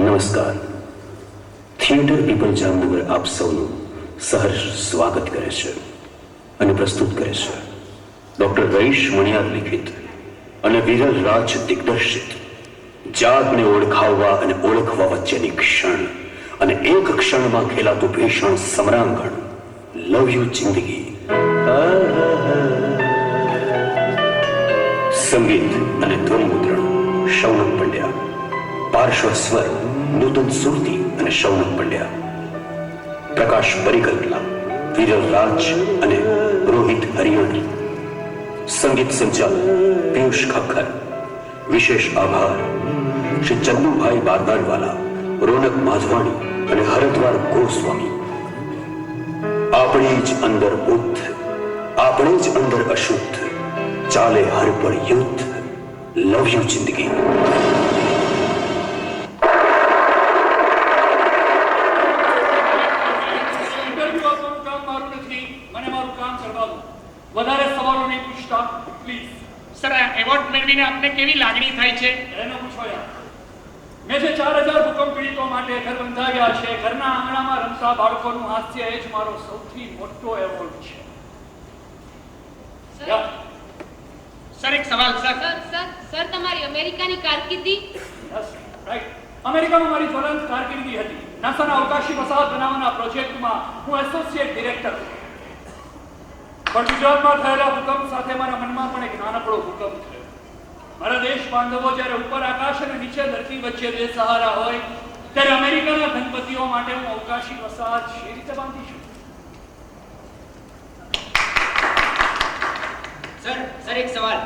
નમસ્કાર. Theatre people Jamnagar આપ સૌનું સહર્ષ સ્વાગત કરે છે અને પ્રસ્તુત કરે છે ડોક્ટર રઈશ મણિયાર લિખિત અને વિરલ રાજ દિગ્દર્શિત જાતને ઓળખાવવા અને ઓળખવા વચ્ચેની ક્ષણ અને એક ક્ષણમાં ખેલાતું ભીષણ સમરાંગણ લવ યુ જિંદગી. સંગીત અને ધ્વનિમુદ્રણ શૌનક પંડ્યા. પાર્શ્વ સ્વર નૂતન સુરતી અને શૌનક પંડ્યા. પ્રકાશ પરિકલ્પના વિરલ રાજ અને રોહિત હરિયાણી. સંગીત સંચાલન પિયુષ ખક્કર. વિશેષ આભાર શ્રી ચંદુભાઈ બારદાનવાલા, રોનક માધવાણી અને હરદ્વાર ગોસ્વામી. આપણી જ અંદર બુદ્ધ, આપણે જ અંદર અશુદ્ધ, ચાલે હર પર યુદ્ધ, લવ યુ જિંદગી. વધારે સવાલો નહીં પૂછતા પ્લીઝ. સર, આ એવોર્ડ મેળવીને આપને કેવી લાગણી થાય છે એનો પૂછો યાર. મેં જે 4000 ભૂકંપ પીડિતો માટે ઘર બંધાવ્યા છે, ઘરના આંગણામાં રમતા બાળકોનું હાસ્ય, એ જ મારો સૌથી મોટો એવોર્ડ છે. સર, એક સવાલ સર તમારી અમેરિકાની કારકિર્દી? રાઈટ. અમેરિકામાં મારી જ્વલંત કારકિર્દી હતી. નાસાના અવકાશી વસાહત બનાવવાના પ્રોજેક્ટમાં હું એસોસિએટ ડિરેક્ટર હતો. પણ ગુજરાતમાં થયેલા ભૂકંપ સાથે મારા મનમાં પણ એક નાનકડો ભૂકંપ થયો. મારા દેશ બાંધવો જ્યારે ઉપર આકાશ અને નીચે ધરતી વચ્ચે બે સહારા હોય, ત્યારે અમેરિકાના ધનપતિઓ માટે હું અવકાશી વસાહત શી રીતે બાંધી છું? સર, એક સવાલ.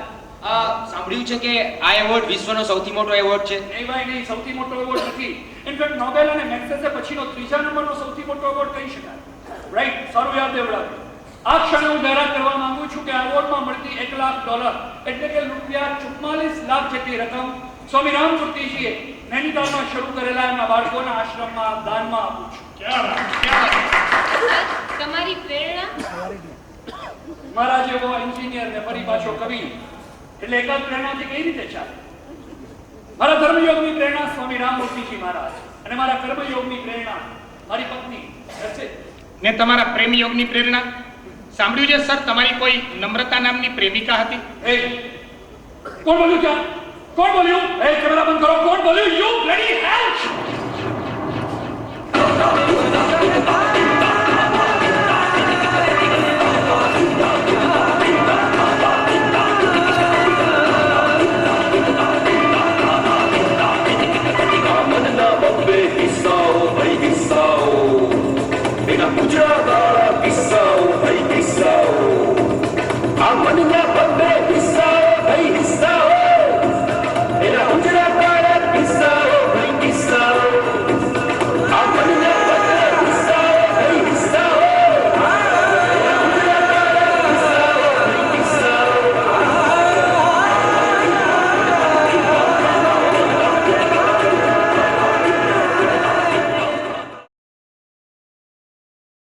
સાંભળ્યું છે કે આ એવોર્ડ વિશ્વનો સૌથી મોટો એવોર્ડ છે? નહીં ભાઈ, નહીં, સૌથી મોટો એવોર્ડ નથી. ઇનફેક્ટ નોબેલ અને મેગ્સેસે પછીનો 3જા નંબરનો સૌથી મોટો એવોર્ડ કહી શકાય. રાઈટ, સારું યાદ દેવડાવ્યું. આ ક્ષણે હું જાહેરાત કરવા માંગુ છું કે એવોર્ડમાં મળતી $1,00,000 એટલે કે ₹44 લાખ જેટલી રકમ સ્વામી રામમૂર્તિજીએ નૈનીતાલમાં શરૂ કરેલા એમના બાળકોના આશ્રમમાં દાનમાં આપું છું. તમારી પ્રેરણા? મારા જેવો એન્જિનિયર ને ફરી પાછો કવિ એટલે એકાદ પ્રેરણાથી કઈ રીતે ચાલે? મારા ધર્મયોગની પ્રેરણા સ્વામી રામમૂર્તિજી મહારાજ અને મારા કર્મયોગની પ્રેરણા મારી પત્ની છે. ને તમારા પ્રેમ યોગની પ્રેરણા? સાંભળ્યું છે સર, તમારી કોઈ નમ્રતા નામની પ્રેમિકા હતી? એ કોણ બોલ્યું? ક્યાં કોણ બોલ્યું? એ કેમેરા બંધ કરો. કોણ બોલ્યું? You bloody hell! Puja, Bissau, hey Bissau, I'm running out.